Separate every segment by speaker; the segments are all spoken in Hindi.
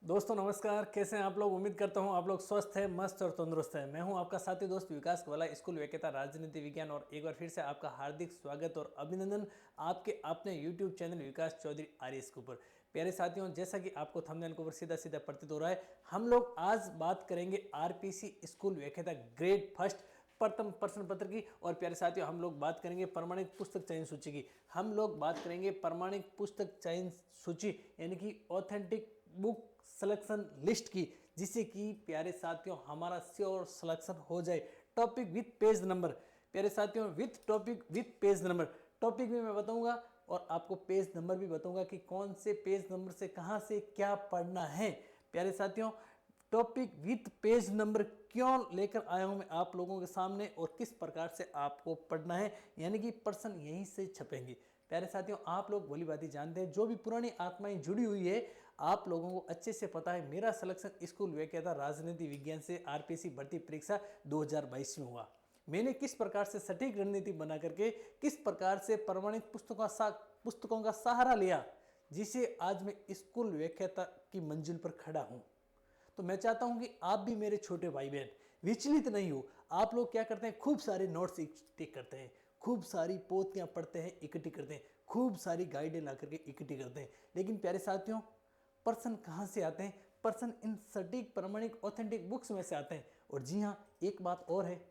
Speaker 1: दोस्तों नमस्कार, कैसे हैं आप लोग। उम्मीद करता हूं आप लोग स्वस्थ हैं, मस्त और तंदुरुस्त हैं। मैं हूं आपका साथी दोस्त विकास वाला, स्कूल वेकेता राजनीति विज्ञान, और एक बार फिर से आपका हार्दिक स्वागत और अभिनंदन आपके अपने यूट्यूब चैनल विकास चौधरी आरएस के ऊपर। प्यारे साथियों, जैसा कि आपको थंबनेल के ऊपर सीधा सीधा प्रतीत हो रहा है, हम लोग आज बात करेंगे आरपीसी स्कूल वेकेता ग्रेड फर्स्ट प्रथम प्रश्न पत्र की। और प्यारे साथियों, हम लोग बात करेंगे प्रमाणित पुस्तक चयन सूची की। हम लोग बात करेंगे प्रमाणित पुस्तक चयन सूची यानी कि ऑथेंटिक बुक सिलेक्शन लिस्ट की, जिससे कि प्यारे साथियों हमारा श्योर सिलेक्शन हो जाए। टॉपिक विथ पेज नंबर, प्यारे साथियों with topic with page number. Topic भी मैं बताऊंगा और आपको पेज नंबर भी बताऊंगा कि कौन से पेज नंबर से कहां से क्या पढ़ना है। प्यारे साथियों, टॉपिक विथ पेज नंबर क्यों लेकर आया हूं मैं आप लोगों के सामने और किस प्रकार से आपको पढ़ना है, यानी कि प्रश्न यहीं से छपेंगे। प्यारे साथियों, आप लोग भली भांति जानते हैं, जो भी पुरानी आत्माएं जुड़ी हुई है, आप लोगों को अच्छे से पता है मेरा सिलेक्शन स्कूल वेकेता राजनीति विज्ञान से आरपीसी भर्ती परीक्षा 2022 में हुआ। मैंने किस प्रकार से सटीक रणनीति बना करके, किस प्रकार से प्रमाणित पुस्तकों का सहारा लिया, जिसे आज मैं स्कूल वेकेता की मंजिल पर खड़ा हूं। तो मैं चाहता हूं कि आप भी मेरे छोटे भाई बहन विचलित नहीं हो। आप लोग क्या करते हैं, खूब सारे नोट्स इकट्ठे करते हैं, खूब सारी पोथियां पढ़ते हैं, इकट्ठी करते हैं, खूब सारी गाइडें ला करके इकट्ठी करते हैं। लेकिन प्यारे साथियों, प्रश्न कहां से आते हैं? प्रश्न इन सटीक प्रमाणिक ऑथेंटिक बुक्स में से आते हैं। और जी हाँ, एक बात और है,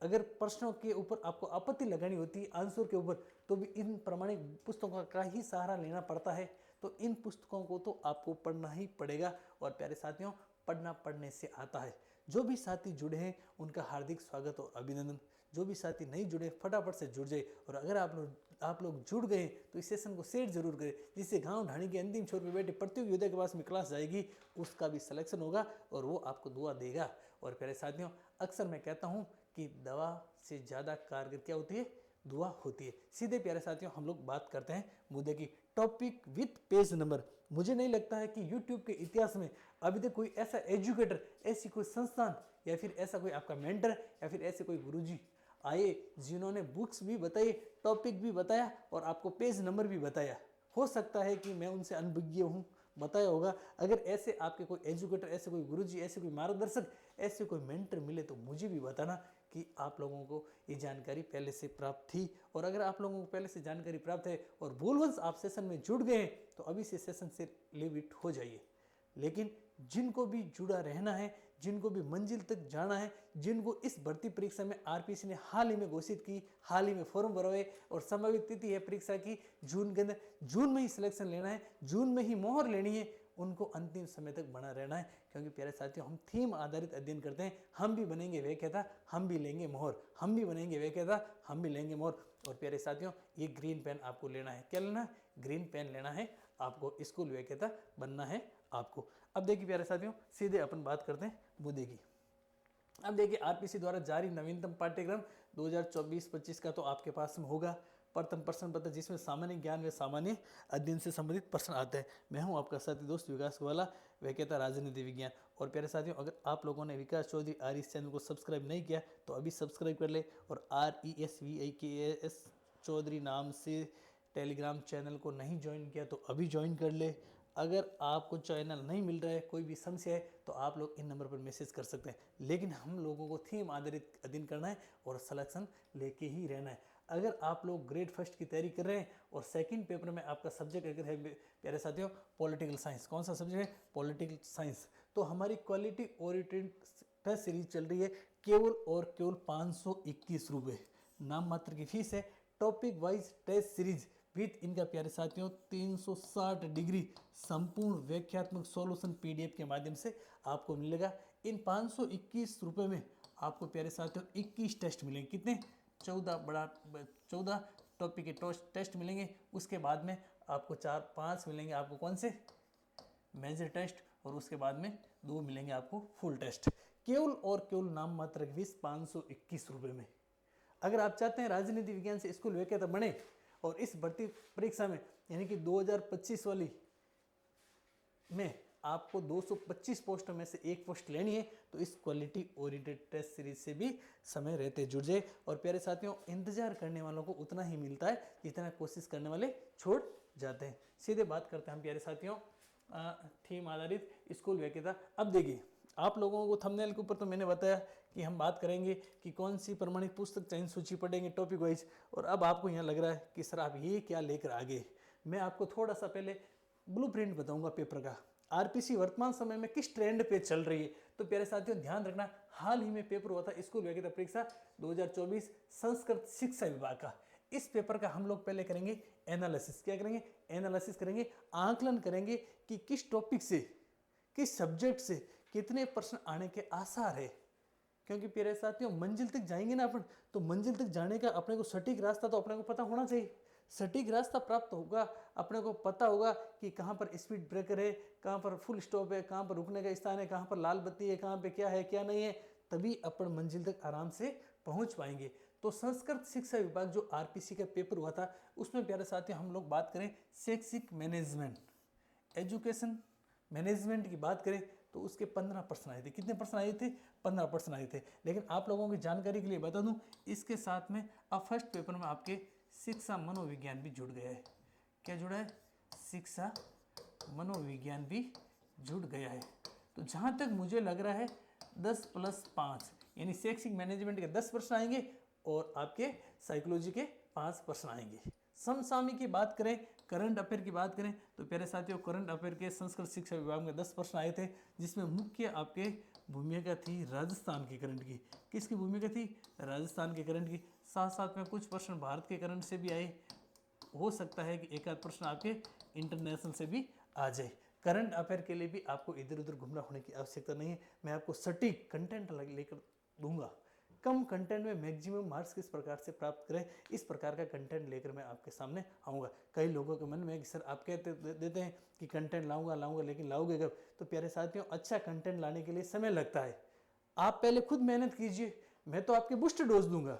Speaker 1: अगर प्रश्नों के ऊपर आपको आपत्ति लगानी होती है आंसर के ऊपर, तो भी इन प्रमाणिक पुस्तकों का ही सहारा लेना पड़ता है। तो इन पुस्तकों को तो आपको पढ़ना ही पड़ेगा। और प्यारे साथियों, पढ़ना पढ़ने से आता है। जो भी साथी जुड़े हैं उनका हार्दिक स्वागत और अभिनंदन। जो भी साथी नहीं जुड़े, फटाफट से जुड़ जाए। और अगर आप लोग जुड़ गए तो इस सेशन को शेयर जरूर करें, जिससे गांव ढाणी के अंतिम छोर पर बैठे प्रतियोगी योद्धा के पास में क्लास जाएगी, उसका भी सिलेक्शन होगा और वो आपको दुआ देगा। और प्यारे साथियों, अक्सर मैं कहता हूँ कि दवा से ज़्यादा कारगर क्या होती है? दुआ होती है। सीधे प्यारे साथियों, हम लोग बात करते हैं मुद्दे की। Topic with page number. मुझे नहीं लगता है कि यूट्यूब के इतिहास में अभी तक कोई ऐसा एजुकेटर, ऐसी कोई संस्थान, या फिर ऐसा कोई आपका मेंटर, या फिर ऐसे कोई गुरुजी आए जिन्होंने बुक्स भी बताई, टॉपिक भी बताया और आपको पेज नंबर भी बताया। हो सकता है कि मैं उनसे अनभिज्ञ हूँ, बताया होगा। अगर ऐसे आपके कोई एजुकेटर, ऐसे कोई गुरुजी, ऐसे कोई मार्गदर्शक, ऐसे कोई मेंटर मिले तो मुझे भी बताना कि आप लोगों को ये जानकारी पहले से प्राप्त थी। और अगर आप लोगों को पहले से जानकारी प्राप्त है और भूलवश आप सेशन में जुड़ गए तो अभी से सेशन से लीव इट हो जाइए। लेकिन जिनको भी जुड़ा रहना है, जिनको भी मंजिल तक जाना है, जिनको इस भर्ती परीक्षा में आरपीसी ने हाल ही में घोषित की, हाल ही में फॉर्म भरा है और संभावित तिथि है परीक्षा की जून के अंदर, जून में ही सिलेक्शन लेना है, जून में ही मोहर लेनी है, उनको अंतिम समय तक बना रहना है। क्योंकि प्यारे साथियों, हम थीम आधारित अध्ययन करते हैं। हम भी बनेंगे वेकेता, हम भी लेंगे मोहर, हम भी बनेंगे वेकेता, हम भी लेंगे मोहर। और प्यारे साथियों, ये ग्रीन पेन आपको लेना है। क्या लेना है? ग्रीन पेन लेना है आपको। स्कूल वेकेता बनना है आपको। अब देखिए प्यारे साथियों, सीधे अपन बात करते हैं मुद्दे की। अब देखिए, आरपीसी द्वारा जारी नवीनतम पाठ्यक्रम 2024-25 का तो आपके पास में होगा प्रथम प्रश्न पत्र, जिसमें सामान्य ज्ञान व सामान्य अध्ययन से संबंधित प्रश्न आते हैं। मैं हूं आपका साथी दोस्त विकास वाला, वेकेता राजनीति विज्ञान। और प्यारे साथियों, अगर आप लोगों ने विकास चौधरी आरएस चैनल को सब्सक्राइब नहीं किया तो अभी सब्सक्राइब कर ले। और RESVIKAS चौधरी नाम से टेलीग्राम चैनल को नहीं ज्वाइन किया तो अभी ज्वाइन कर ले। अगर आपको चैनल नहीं मिल रहा है, कोई भी समस्या है, तो आप लोग इन नंबर पर मैसेज कर सकते हैं। लेकिन हम लोगों को थीम आधारित अध्ययन करना है और सिलेक्शन लेके ही रहना है। अगर आप लोग ग्रेड फर्स्ट की तैयारी कर रहे हैं और सेकंड पेपर में आपका सब्जेक्ट अगर है प्यारे साथियों पॉलिटिकल साइंस, कौन सा सब्जेक्ट है? Political science. तो हमारी क्वालिटी ओरिएंटेड टेस्ट सीरीज चल रही है, केवल और केवल 521 रुपये नाम मात्र की फीस है। Topic wise test series with इनका प्यारे साथियों 360 डिग्री संपूर्ण व्याख्यात्मक सॉल्यूशन पीडीएफ के माध्यम से आपको मिलेगा। इन 521 रुपये में आपको प्यारे साथियों 21 टेस्ट मिलेंगे। कितने? 14 टॉपिक के टेस्ट मिलेंगे। उसके बाद में आपको 4-5 मिलेंगे आपको कौन से? Major test. और उसके बाद में 2 मिलेंगे आपको फुल टेस्ट। केवल और केवल नाम मात्र की फीस 521 रुपये में। अगर आप चाहते हैं राजनीति विज्ञान से स्कूल वेकेता बने और इस भर्ती परीक्षा में यानी कि 2025 वाली में आपको 225 पोस्टों में से एक पोस्ट लेनी है, तो इस क्वालिटी ओरिएंटेड टेस्ट सीरीज से भी समय रहते जुड़ जाए। और प्यारे साथियों, इंतजार करने वालों को उतना ही मिलता है जितना कोशिश करने वाले छोड़ जाते हैं। सीधे बात करते हैं हम प्यारे साथियों थीम आधारित स्कूल व्याख्याता। अब देखिए, आप लोगों को थंबनेल के ऊपर तो मैंने बताया कि हम बात करेंगे कि कौन सी प्रमाणित पुस्तक चयन सूची पढ़ेंगे टॉपिक वाइज, और अब आपको यहाँ लग रहा है कि सर आप ये क्या लेकर आगे। मैं आपको थोड़ा सा पहले ब्लूप्रिंट बताऊंगा पेपर का, आरपीसी वर्तमान समय में किस ट्रेंड पे चल रही है। तो प्यारे साथियों ध्यान रखना, हाल ही में पेपर हुआ था स्कूल व्याख्याता परीक्षा 2024 संस्कृत शिक्षा विभाग का। इस पेपर का हम लोग पहले करेंगे एनालिसिस। क्या करेंगे? एनालिसिस करेंगे, आंकलन करेंगे कि किस टॉपिक से, किस सब्जेक्ट से कितने प्रश्न आने के आसार है। क्योंकि प्यारे साथियों मंजिल तक जाएंगे ना अपन, तो मंजिल तक जाने का अपने को सटीक रास्ता तो अपने को पता होना चाहिए। सटीक रास्ता प्राप्त होगा, अपने को पता होगा कि कहाँ पर स्पीड ब्रेकर है, कहाँ पर फुल स्टॉप है, कहाँ पर रुकने का स्थान है, कहाँ पर लाल बत्ती है, कहाँ पे क्या है क्या नहीं है, तभी अपन मंजिल तक आराम से पहुँच पाएंगे। तो संस्कृत शिक्षा विभाग जो आरपीसी का पेपर हुआ था, उसमें प्यारे साथियों हम लोग बात करें शैक्षिक मैनेजमेंट, एजुकेशन मैनेजमेंट की बात करें तो उसके 15 प्रश्न आए थे। कितने प्रश्न आए थे? 15 प्रश्न आए थे। लेकिन आप लोगों की जानकारी के लिए बता दूं, इसके साथ में अब फर्स्ट पेपर में आपके शिक्षा मनोविज्ञान भी जुड़ गया है। क्या जुड़ा है? शिक्षा मनोविज्ञान भी जुड़ गया है। तो जहाँ तक मुझे लग रहा है 10 + 5 यानी शैक्षिक मैनेजमेंट के 10 प्रश्न आएंगे और आपके साइकोलॉजी के 5 प्रश्न आएंगे। समसामयिक की बात करें, करंट अफेयर की बात करें तो प्यारे साथियों करंट अफेयर के संस्कृत शिक्षा विभाग में 10 प्रश्न आए थे, जिसमें मुख्य आपके भूमिका थी राजस्थान के करंट की। किसकी भूमिका थी? राजस्थान के करंट की। साथ साथ में कुछ प्रश्न भारत के करंट से भी आए, हो सकता है कि एक आध प्रश्न आपके इंटरनेशनल से भी आ जाए। करंट अफेयर के लिए भी आपको इधर उधर घूमना होने की आवश्यकता नहीं है। मैं आपको सटीक कंटेंट लेकर दूंगा। कम कंटेंट में मैक्सिमम मार्क्स किस प्रकार से प्राप्त करें, इस प्रकार का कंटेंट लेकर मैं आपके सामने आऊँगा। कई लोगों के मन में कि सर आप कहते देते हैं कि कंटेंट लाऊंगा, लेकिन लाओगे कब? तो प्यारे साथियों अच्छा कंटेंट लाने के लिए समय लगता है। आप पहले खुद मेहनत कीजिए, मैं तो आपके बूस्टर डोज दूंगा,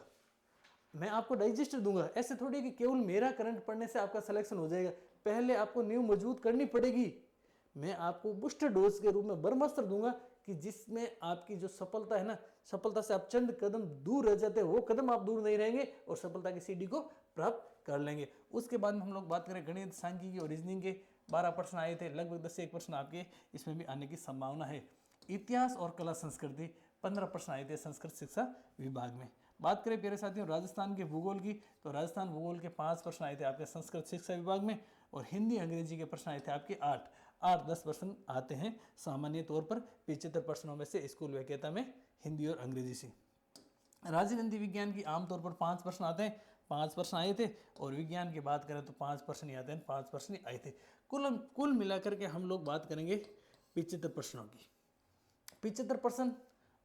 Speaker 1: मैं आपको डाइजेस्टर दूंगा। ऐसे थोड़ी कि केवल मेरा करंट पढ़ने से आपका सिलेक्शन हो जाएगा। पहले आपको नींव मजबूत करनी पड़ेगी। मैं आपको बूस्टर डोज के रूप में ब्रह्मास्त्र दूंगा कि जिसमें आपकी जो सफलता है ना, सफलता से आप चंद कदम दूर रह जाते हैं, वो कदम आप दूर नहीं रहेंगे और सफलता की सीढ़ी को प्राप्त कर लेंगे। उसके बाद में हम लोग बात करें गणित, सांख्यिकी और रीजनिंग के 12 प्रश्न आए थे। लगभग 10 से 1 प्रश्न आपके इसमें भी आने की संभावना है। इतिहास और कला संस्कृति 15 प्रश्न आए थे संस्कृत शिक्षा विभाग में। बात करें प्यारे साथियों राजस्थान के भूगोल की, तो राजस्थान भूगोल के 5 प्रश्न आए थे आपके संस्कृत शिक्षा विभाग में, और हिंदी अंग्रेजी के प्रश्न आए थे आपके 8-10 प्रश्न आते हैं सामान्य तौर पर 75 प्रश्नों में से स्कूल व्याख्याता में हिंदी और अंग्रेजी से। राजनीति विज्ञान की आमतौर पर 5 प्रश्न आते हैं, 5 प्रश्न आए थे, और विज्ञान की बात करें तो 5 प्रश्न ही आते हैं, 5 प्रश्न ही आए थे। कुल मिलाकर के हम लोग बात करेंगे 75 प्रश्नों की, 75 प्रश्न,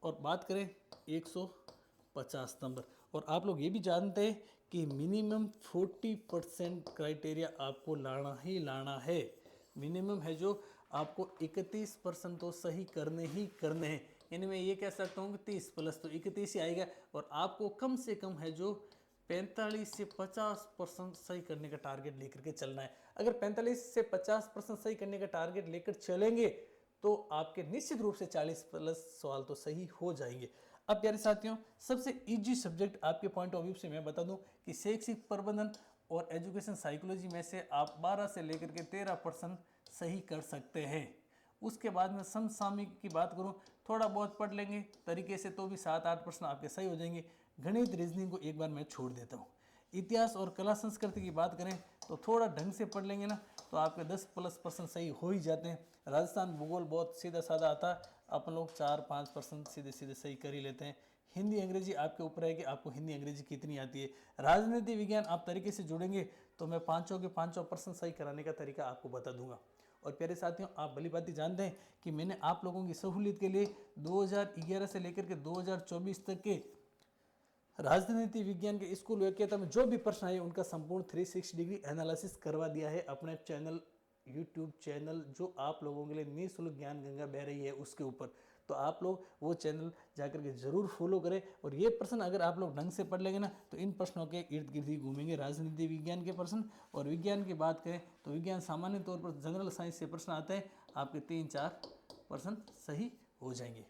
Speaker 1: और बात करें 150 नंबर। और आप लोग ये भी जानते हैं कि मिनिमम 40% क्राइटेरिया आपको लाना ही लाना है। मिनिमम है जो आपको 31% तो सही करने ही करने हैं। यानी मैं ये कह सकता हूँ कि 30+ तो 31 ही आएगा, और आपको कम से कम है जो 45 से 50% सही करने का टारगेट लेकर के चलना है। अगर 45 से 50% सही करने का टारगेट लेकर चलेंगे तो आपके निश्चित रूप से 40+ सवाल तो सही हो जाएंगे। अब प्यारे साथियों सबसे इजी सब्जेक्ट आपके पॉइंट ऑफ व्यू से मैं बता दूं कि शैक्षिक प्रबंधन और एजुकेशन साइकोलॉजी में से आप 12 से लेकर के 13% सही कर सकते हैं। उसके बाद में समसामयिक की बात करूं, थोड़ा बहुत पढ़ लेंगे तरीके से तो भी 7-8 प्रश्न आपके सही हो जाएंगे। गणित रीजनिंग को एक बार मैं छोड़ देता हूँ। इतिहास और कला संस्कृति की बात करें तो थोड़ा ढंग से पढ़ लेंगे ना तो आपके 10+ सही हो ही जाते हैं। राजस्थान भूगोल बहुत सीधा साधा आता है, अपन लोग 4-5% सीधे सीधे सही कर ही लेते हैं। हिंदी अंग्रेजी आपके ऊपर है कि आपको हिंदी अंग्रेजी कितनी आती है। राजनीति विज्ञान आप तरीके से जुड़ेंगे तो मैं 5 के 5% सही कराने का तरीका आपको बता दूंगा। और प्यारे साथियों आप भली बात जानते हैं कि मैंने आप लोगों की सहूलियत के लिए 2011 से लेकर के 2024 तक के राजनीति विज्ञान के स्कूल व्याख्याता में जो भी प्रश्न आए उनका संपूर्ण 360 डिग्री एनालिसिस करवा दिया है अपने चैनल, यूट्यूब चैनल जो आप लोगों के लिए निःशुल्क ज्ञान गंगा बह रही है उसके ऊपर। तो आप लोग वो चैनल जाकर के जरूर फॉलो करें, और ये प्रश्न अगर आप लोग ढंग से पढ़ लेंगे ना तो इन प्रश्नों के इर्द गिर्द ही घूमेंगे राजनीति विज्ञान के प्रश्न। और विज्ञान की बात करें तो विज्ञान सामान्य तौर पर जनरल साइंस से प्रश्न आते हैं, आपके 3-4% सही हो जाएंगे।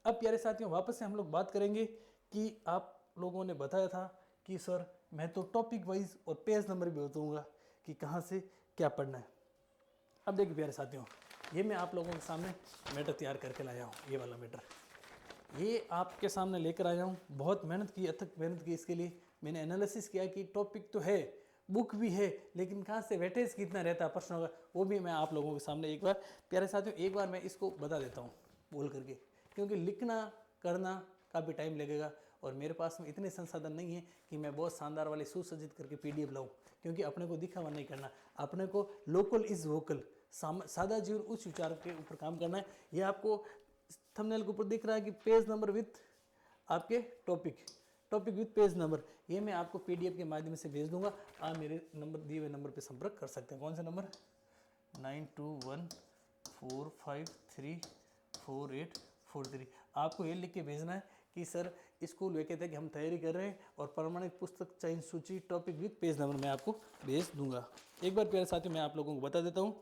Speaker 1: अब प्यारे साथियों वापस से हम लोग बात करेंगे कि आप लोगों ने बताया था कि सर मैं तो टॉपिक वाइज और पेज नंबर भी बताऊंगा कि कहाँ से क्या पढ़ना है। अब देखिए प्यारे साथियों ये मैं आप लोगों के सामने मैटर तैयार करके लाया हूँ, ये वाला मैटर ये आपके सामने लेकर आया हूँ। बहुत मेहनत की, अथक मेहनत की इसके लिए। मैंने एनालिसिस किया कि टॉपिक तो है, बुक भी है, लेकिन कहाँ से वेटेज कितना रहता है प्रश्नों का, वो भी मैं आप लोगों के सामने एक बार प्यारे साथियों एक बार मैं इसको बता देता हूँ बोल करके, क्योंकि लिखना करना काफ़ी टाइम लगेगा और मेरे पास में इतने संसाधन नहीं है कि मैं बहुत शानदार वाले सुसज्जित करके PDF लाऊं, क्योंकि अपने को दिखावा नहीं करना, अपने को लोकल इज वोकल, सादा जीवन उच्च विचार के ऊपर काम करना है। ये आपको थंबनेल के ऊपर दिख रहा है कि पेज नंबर विथ आपके टॉपिक विथ पेज नंबर, ये मैं आपको PDF के माध्यम से भेज दूंगा। आप मेरे नंबर दिए हुए नंबर पे संपर्क कर सकते हैं। कौन सा नंबर? 9214534843। आपको ये लिख के भेजना है कि सर स्कूल वे कहते हैं कि हम तैयारी कर रहे हैं और प्रमाणित पुस्तक चयन सूची टॉपिक विथ पेज नंबर मैं आपको भेज दूंगा। एक बार प्यारे साथियों मैं आप लोगों को बता देता हूँ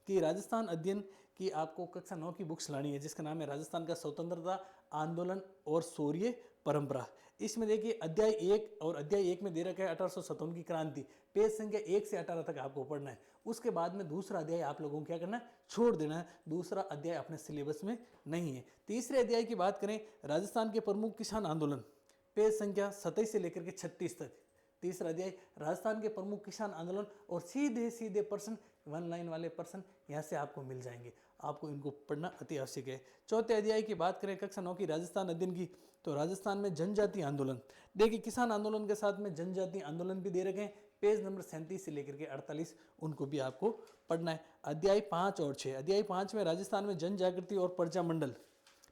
Speaker 1: कि राजस्थान अध्ययन की आपको कक्षा 9 की बुक्स लानी है, जिसका नाम है राजस्थान का स्वतंत्रता आंदोलन और शौर्य परंपरा। इसमें देखिए अध्याय 1 और अध्याय 1 में दे रखा है 1857 की क्रांति, पेज संख्या 1 से 18 तक आपको पढ़ना है। उसके बाद में दूसरा अध्याय आप लोगों को क्या करना है, छोड़ देना है, दूसरा अध्याय अपने सिलेबस में नहीं है। तीसरे अध्याय की बात करें, राजस्थान के प्रमुख किसान आंदोलन, पेज संख्या 27 से लेकर के 36 तक। तीसरा अध्याय राजस्थान के प्रमुख किसान आंदोलन और सीधे प्रश्न, वन लाइन वाले प्रश्न यहाँ से आपको मिल जाएंगे, आपको इनको पढ़ना अति आवश्यक है। चौथे अध्याय की बात करें कक्षा 9 की राजस्थान अध्ययन की, तो राजस्थान में जनजातीय आंदोलन, देखिए किसान आंदोलन के साथ में जनजातीय आंदोलन भी दे रखे हैं, पेज नंबर 37 से लेकर के 48, उनको भी आपको पढ़ना है। अध्याय 5 और 6, अध्याय 5 में राजस्थान में जन जागृति और प्रजा मंडल,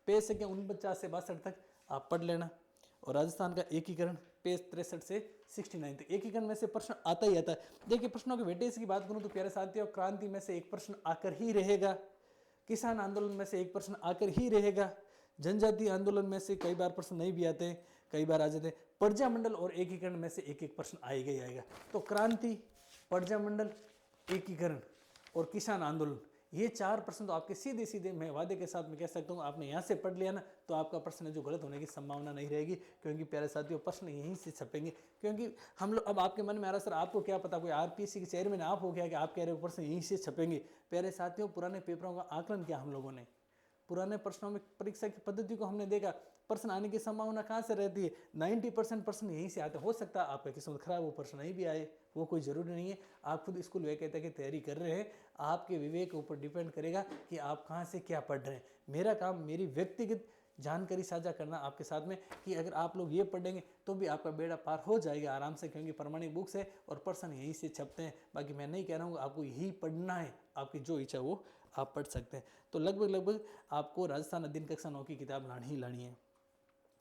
Speaker 1: पेज संख्या 49 से 62 तक आप पढ़ लेना। और राजस्थान का एकीकरण, पेज 63 से 69 तक। एकीकरण में से प्रश्न आता ही आता है। देखिए प्रश्नों के वेटेज की बात करूं तो प्यारे साथियों, क्रांति में से एक प्रश्न आकर ही रहेगा, किसान आंदोलन में से एक प्रश्न आकर ही रहेगा, जनजातीय आंदोलन में से कई बार प्रश्न नहीं भी आते हैं, कई बार आ जाते हैं, प्रजा मंडल और एकीकरण में से एक प्रश्न आएगा ही आएगा। तो क्रांति, प्रजा मंडल, एकीकरण और किसान आंदोलन, ये 4 प्रश्न तो आपके सीधे मैं वादे के साथ में कह सकता हूँ, आपने यहाँ से पढ़ लिया ना तो आपका प्रश्न जो गलत होने की संभावना नहीं रहेगी, क्योंकि प्यारे साथियों प्रश्न यहीं से छपेंगे। क्योंकि हम लोग, अब आपके मन में आ रहा सर आपको क्या पता कोई RPSC के चेयरमैन आप हो गया कि आप कह रहे हो प्रश्न यहीं से छपेंगे। प्यारे साथियों पुराने पेपरों का आकलन किया हम लोगों ने, पुराने प्रश्नों में परीक्षा की पद्धति को हमने देखा, प्रश्न आने की संभावना कहाँ से रहती है, 90% प्रश्न यहीं से आते। हो सकता है आपका किस्मत खराब हो, प्रश्न नहीं भी आए, वो कोई ज़रूरी नहीं है। आप खुद स्कूल वे कहते हैं कि तैयारी कर रहे हैं, आपके विवेक के ऊपर डिपेंड करेगा कि आप कहाँ से क्या पढ़ रहे हैं। मेरा काम मेरी व्यक्तिगत जानकारी साझा करना आपके साथ में, कि अगर आप लोग ये पढ़ेंगे तो भी आपका बेड़ा पार हो जाएगा आराम से, क्योंकि प्रमाणिक बुक्स है और प्रश्न यहीं से छपते हैं। बाकी मैं नहीं कह रहा हूँ आपको यही पढ़ना है, आपकी जो इच्छा वो आप पढ़ सकते हैं। तो लगभग आपको राजस्थान अध्ययन कक्षा 9 की किताब लानी ही लानी है।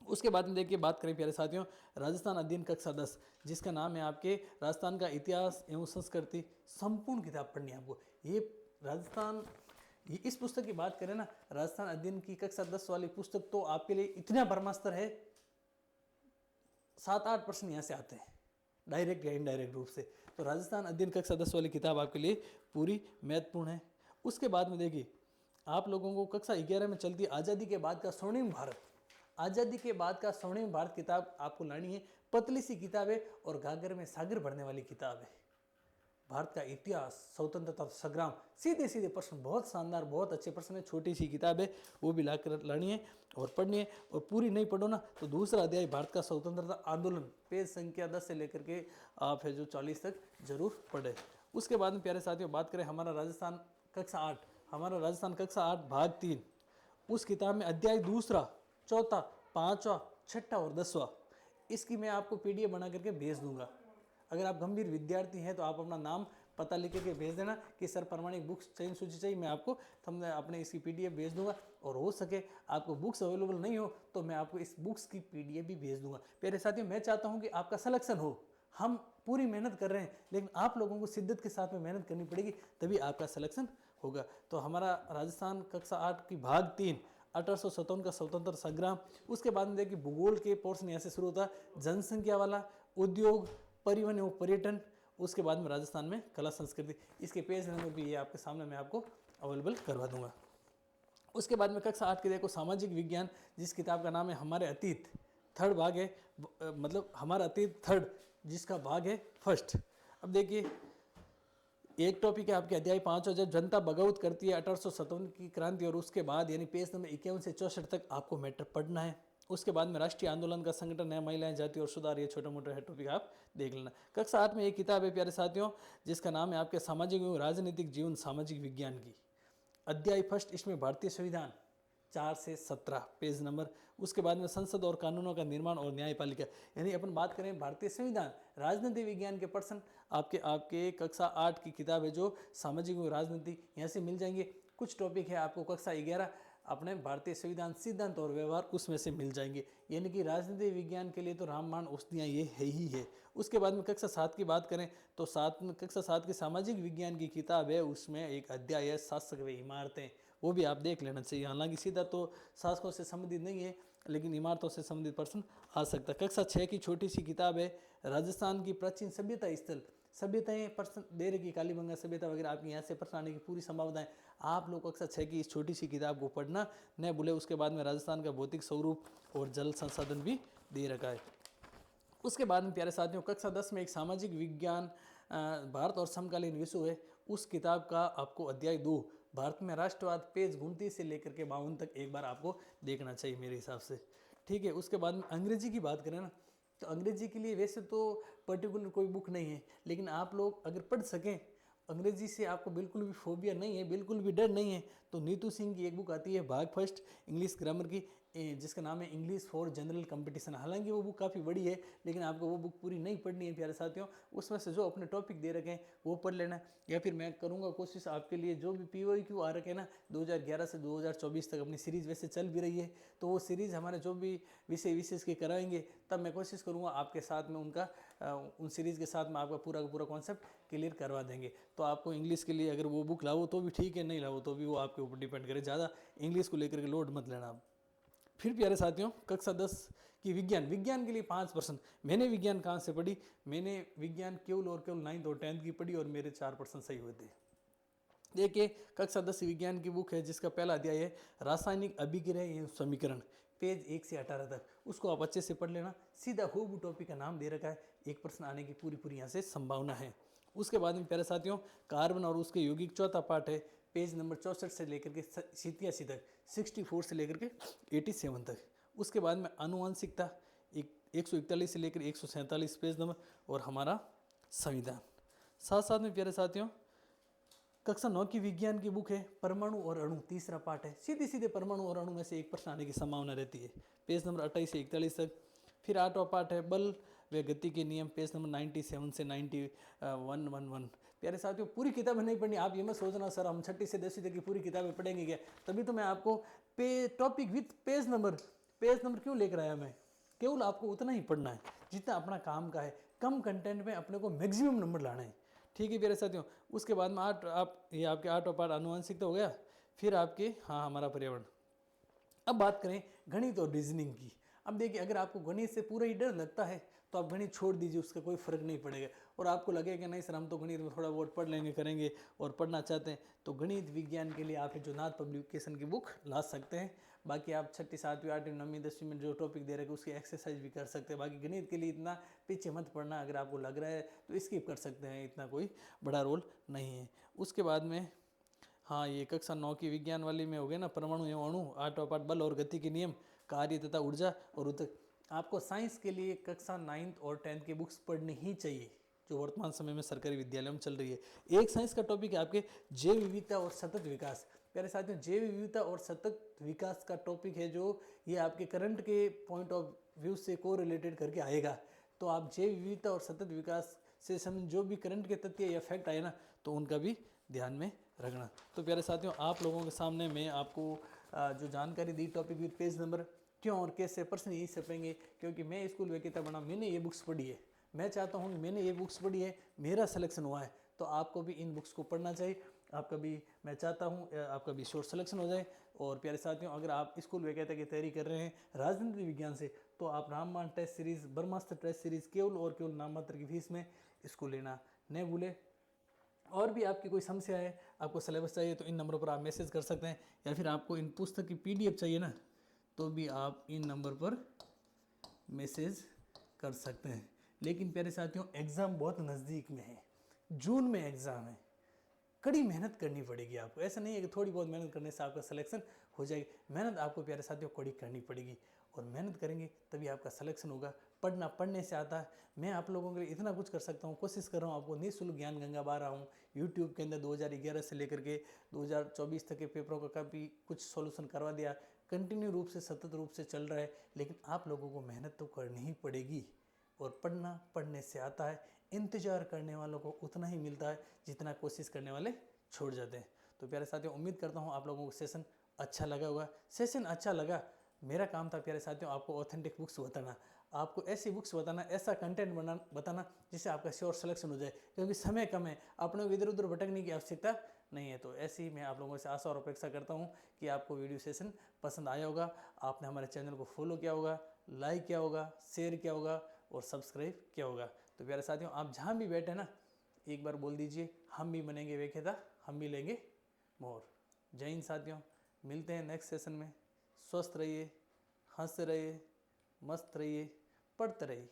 Speaker 1: उसके बाद में देखिए बात करें प्यारे साथियों, राजस्थान अध्ययन कक्षा 10, जिसका नाम है आपके राजस्थान का इतिहास एवं संस्कृति, संपूर्ण किताब पढ़नी है आपको। ये राजस्थान, ये इस पुस्तक की बात करें ना, राजस्थान अध्ययन की कक्षा 10 वाली पुस्तक तो आपके लिए इतना ब्रह्मास्त्र है, 7-8 प्रश्न यहाँ से आते हैं डायरेक्ट या इनडायरेक्ट रूप से। तो राजस्थान अध्ययन कक्षा 10 वाली किताब आपके लिए पूरी महत्वपूर्ण है। उसके बाद में देखिए आप लोगों को कक्षा 11 में चलती आज़ादी के बाद का स्वर्णिम भारत, आज़ादी के बाद का स्वर्णिम भारत किताब आपको लानी है। पतली सी किताब है और गागर में सागर भरने वाली किताब है। भारत का इतिहास, स्वतंत्रता संग्राम, सीधे प्रश्न, बहुत शानदार, बहुत अच्छे प्रश्न है। छोटी सी किताब है, वो भी लाकर लानी है और पढ़नी है। और पूरी नहीं पढ़ो ना तो दूसरा अध्याय भारत का स्वतंत्रता आंदोलन, पेज संख्या 10 से लेकर के आप है जो 40 तक जरूर पढ़े। उसके बाद में प्यारे साथियों बात करें हमारा राजस्थान कक्षा 8, हमारा राजस्थान कक्षा 8 भाग 3, उस किताब में अध्याय 2, 4, 5, 6 और 10वां, इसकी मैं आपको PDF बना करके भेज दूंगा। अगर आप गंभीर विद्यार्थी हैं तो आप अपना नाम पता लिख के भेज देना कि सर प्रमाणिक बुक्स चयन सूची चाहिए, मैं आपको अपने इसकी PDF भेज दूंगा। और हो सके आपको बुक्स अवेलेबल नहीं हो तो मैं आपको इस बुक्स की PDF भी भेज दूंगा। प्यारे साथियों मैं चाहता हूं कि आपका सिलेक्शन हो, हम पूरी मेहनत कर रहे हैं लेकिन आप लोगों को शिद्दत के साथ में मेहनत करनी पड़ेगी, तभी आपका सिलेक्शन होगा। तो हमारा राजस्थान कक्षा 8 की भाग 3 1857 का स्वतंत्र संग्राम। उसके बाद में देखिए भूगोल के पोर्शन यहाँ से शुरू होता है, जनसंख्या वाला, उद्योग, परिवहन एवं पर्यटन। उसके बाद में राजस्थान में कला संस्कृति, इसके पेज नंबर भी ये आपके सामने मैं आपको अवेलेबल करवा दूंगा। उसके बाद में कक्षा 8 के देखो सामाजिक विज्ञान, जिस किताब का नाम है हमारे अतीत, 3rd भाग है, मतलब हमारा अतीत 3rd, जिसका भाग है 1st। अब देखिए एक टॉपिक है आपके अध्याय 5 और जब जनता बगावत करती है 1857 की क्रांति और उसके बाद यानी पेज नंबर 51 से 64 तक आपको मैटर पढ़ना है। उसके बाद में राष्ट्रीय आंदोलन का संगठन है, महिलाएं, जाति और सुधार, ये छोटे मोटे है टॉपिक आप देख लेना। कक्षा 8 में एक किताब है प्यारे साथियों जिसका नाम है आपके सामाजिक एवं राजनीतिक जीवन सामाजिक विज्ञान की। अध्याय फर्स्ट इसमें भारतीय संविधान 4 से 17 पेज नंबर। उसके बाद में संसद और कानूनों का निर्माण और न्यायपालिका, यानी अपन बात करें भारतीय संविधान राजनीति विज्ञान के पर्सन आपके आपके कक्षा 8 की किताब है जो सामाजिक और राजनीति, यहाँ से मिल जाएंगे। कुछ टॉपिक है आपको कक्षा 11 अपने भारतीय संविधान सिद्धांत और व्यवहार उसमें से मिल जाएंगे, यानी कि राजनीति विज्ञान के लिए तो रामबाण औषधियाँ ये है ही है। उसके बाद में कक्षा 7 की बात करें तो कक्षा 7 की सामाजिक विज्ञान की किताब है, उसमें एक अध्याय है शासक व इमारतें, वो भी आप देख लेना चाहिए। हालांकि सीधा तो शासकों से संबंधित नहीं है लेकिन इमारतों से संबंधित प्रश्न आ सकता है। कक्षा 6 की छोटी सी किताब है राजस्थान की प्राचीन सभ्यता स्थल, सभ्यताएं प्रश्न दे रही कालीबंगा सभ्यता वगैरह, आपकी यहाँ से प्रश्न आने की पूरी संभावना है। आप लोग कक्षा 6 की इस छोटी सी किताब को पढ़ना न भूले। उसके बाद में राजस्थान का भौतिक स्वरूप और जल संसाधन भी दे रखा है। उसके बाद में प्यारे साथियों कक्षा 10 में एक सामाजिक विज्ञान भारत और समकालीन विश्व है, उस किताब का आपको अध्याय 2 भारत में राष्ट्रवाद पेज 29 से लेकर के 52 तक एक बार आपको देखना चाहिए मेरे हिसाब से, ठीक है। उसके बाद में अंग्रेजी की बात करें ना तो अंग्रेजी के लिए वैसे तो पर्टिकुलर कोई बुक नहीं है, लेकिन आप लोग अगर पढ़ सकें अंग्रेजी से आपको बिल्कुल भी फोबिया नहीं है, बिल्कुल भी डर नहीं है, तो नीतू सिंह की एक बुक आती है भाग फर्स्ट इंग्लिश ग्रामर की जिसका नाम है इंग्लिश फॉर जनरल कंपटीशन। हालांकि वो बुक काफ़ी बड़ी है लेकिन आपको वो बुक पूरी नहीं पढ़नी है प्यारे साथियों, उसमें से जो अपने टॉपिक दे रखे हैं वो पढ़ लेना। या फिर मैं करूँगा कोशिश आपके लिए जो भी POQ आ रखे हैं ना 2011 से 2024 तक अपनी सीरीज़ वैसे चल भी रही है, तो वो सीरीज़ हमारे जो भी विषय विशेष के कराएंगे तब मैं कोशिश करूँगा आपके साथ में उनका उन सीरीज़ के साथ में आपका पूरा का पूरा कॉन्सेप्ट क्लियर करवा देंगे। तो आपको इंग्लिश के लिए अगर वो बुक लाओ तो भी ठीक है, नहीं लाओ तो भी वो आपके ऊपर डिपेंड करे, ज़्यादा इंग्लिश को लेकर के लोड मत लेना आप। फिर प्यारे साथियों कक्षा 10 की विज्ञान के लिए 5%। मैंने विज्ञान कहाँ से पढ़ी, मैंने विज्ञान केवल और केवल 9th और 10th की पढ़ी और मेरे 4% सही हुए थे। देखिए कक्षा 10 विज्ञान की बुक है जिसका पहला अध्याय है रासायनिक अभिक्रिया एवं समीकरण, पेज 1 से 18 तक, उसको आप अच्छे से पढ़ लेना। सीधा खूब टॉपिक का नाम दे रखा है, एक प्रश्न आने की पूरी यहाँ से संभावना है। उसके बाद में प्यारे साथियों कार्बन और उसके यौगिक चौथा पार्ट है, पेज नंबर 64 से लेकर के 87 तक, 64 से लेकर के 87 तक। उसके बाद में आनुवंशिकता 141 से लेकर 147 पेज नंबर और हमारा संविधान। साथ साथ में प्यारे साथियों कक्षा 9 की विज्ञान की बुक है परमाणु और अणु, तीसरा पार्ट है, सीधे सीधे परमाणु और अणु में से एक प्रश्न आने की संभावना रहती है, पेज नंबर 28 से 41 तक। फिर 8वां पार्ट है बल व गति के नियम, पेज नंबर 97 से 9111। प्यारे साथियों पूरी किताबें नहीं पढ़नी, आप ये मत सोचना सर हम 6ठी से 10वीं तक की पूरी किताबें पढ़ेंगे क्या, तभी तो मैं आपको टॉपिक विथ पेज नंबर क्यों लेकर आया। मैं केवल आपको उतना ही पढ़ना है जितना अपना काम का है, कम कंटेंट में अपने को मैक्सिमम नंबर लाना है, ठीक है प्यारे साथियों। उसके बाद में ये आपके 8वां पार्ट आनुवंशिकता हो गया। फिर आपके हमारा पर्यावरण। अब बात करें गणित और रीजनिंग की। अब देखिए अगर आपको गणित से पूरा ही डर लगता है तो आप गणित छोड़ दीजिए, उसका कोई फर्क नहीं पड़ेगा। और आपको लगेगा कि नहीं सर हम तो गणित में थोड़ा बहुत पढ़ लेंगे करेंगे और पढ़ना चाहते हैं तो गणित विज्ञान के लिए आप जो नाथ पब्लिकेशन की बुक ला सकते हैं। बाकी आप 6ठी 7वीं 8वीं 9वीं 10वीं में जो टॉपिक दे रहे हैं उसकी एक्सरसाइज भी कर सकते हैं। बाकी गणित के लिए इतना पीछे मत पड़ना, अगर आपको लग रहा है तो स्किप कर सकते हैं, इतना कोई बड़ा रोल नहीं है। उसके बाद में ये कक्षा 9 की विज्ञान वाली में हो गया ना परमाणु एवं अणु, 8वां पार्ट बल और गति के नियम, कार्य तथा ऊर्जा और उतक। आपको साइंस के लिए कक्षा 9th और 10th की बुक्स पढ़नी ही चाहिए जो वर्तमान समय में सरकारी विद्यालयों में चल रही है। एक साइंस का टॉपिक है आपके जैव विविधता और सतत विकास। प्यारे साथियों जैव विविधता और सतत विकास का टॉपिक है जो ये आपके करंट के पॉइंट ऑफ व्यू से को रिलेटेड करके आएगा। तो आप जैव विविधता और सतत विकास से जो भी करंट के तथ्य या फैक्ट आए ना तो उनका भी ध्यान में रखना। तो प्यारे साथियों आप लोगों के सामने मैं आपको जो जानकारी the topic with page number क्यों और कैसे प्रश्न यही छपेंगे, क्योंकि मैं स्कूल वेकेता बना, मैंने ये बुक्स पढ़ी है, मैं चाहता हूँ कि मैंने ये बुक्स पढ़ी है, मेरा सिलेक्शन हुआ है तो आपको भी इन बुक्स को पढ़ना चाहिए। आपका भी मैं चाहता हूँ आपका भी शोर सिलेक्शन हो जाए। और प्यारे साथियों अगर आप स्कूल वेकेता की तैयारी कर रहे हैं राजनीति विज्ञान से तो आप रामबाण टेस्ट सीरीज़ ब्रह्मास्त्र टेस्ट सीरीज़ केवल और केवल नाम मात्र की फीस में इसको लेना न भूलें। और भी आपकी कोई समस्या है, आपको सिलेबस चाहिए तो इन नंबरों पर आप मैसेज कर सकते हैं, या फिर आपको इन पुस्तक की PDF चाहिए ना तो भी आप इन नंबर पर मैसेज कर सकते हैं। लेकिन प्यारे साथियों एग्ज़ाम बहुत नज़दीक में है, जून में एग्ज़ाम है, कड़ी मेहनत करनी पड़ेगी आपको। ऐसा नहीं है कि थोड़ी बहुत मेहनत करने से आपका सिलेक्शन हो जाएगी। मेहनत आपको प्यारे साथियों कड़ी करनी पड़ेगी, और मेहनत करेंगे तभी आपका सिलेक्शन होगा। पढ़ने से आता है। मैं आप लोगों के लिए इतना कुछ कर सकता हूँ, कोशिश कर रहा हूँ, आपको निःशुल्क ज्ञान गंगा बहा रहा हूँ। यूट्यूब के अंदर 2011 से लेकर के 2024 तक के पेपरों का भी कुछ सॉल्यूशन करवा दिया। कंटिन्यू रूप से, सतत रूप से चल रहा है, लेकिन आप लोगों को मेहनत तो करनी ही पड़ेगी। और पढ़ने से आता है। इंतजार करने वालों को उतना ही मिलता है जितना कोशिश करने वाले छोड़ जाते हैं। तो प्यारे साथियों, उम्मीद करता हूँ आप लोगों को सेशन अच्छा लगा होगा। सेशन अच्छा लगा, मेरा काम था प्यारे साथियों आपको ऑथेंटिक बुक्स बताना, आपको ऐसी बुक्स बताना, ऐसा कंटेंट बताना जिससे आपका श्योर सिलेक्शन हो जाए, क्योंकि समय कम है, अपने को इधर उधर भटकने की आवश्यकता नहीं है। तो ऐसे ही मैं आप लोगों से आशा और अपेक्षा करता हूँ कि आपको वीडियो सेशन पसंद आया होगा, आपने हमारे चैनल को फॉलो किया होगा, लाइक किया होगा, शेयर किया होगा और सब्सक्राइब किया होगा। तो प्यारे साथियों, आप जहाँ भी बैठे ना, एक बार बोल दीजिए, हम भी बनेंगे विजेता, हम भी लेंगे मोर। जय हिंद साथियों, मिलते हैं नेक्स्ट सेशन में। स्वस्थ रहिए, हंसते रहिए, मस्त रहिए, पढ़ते रहिए।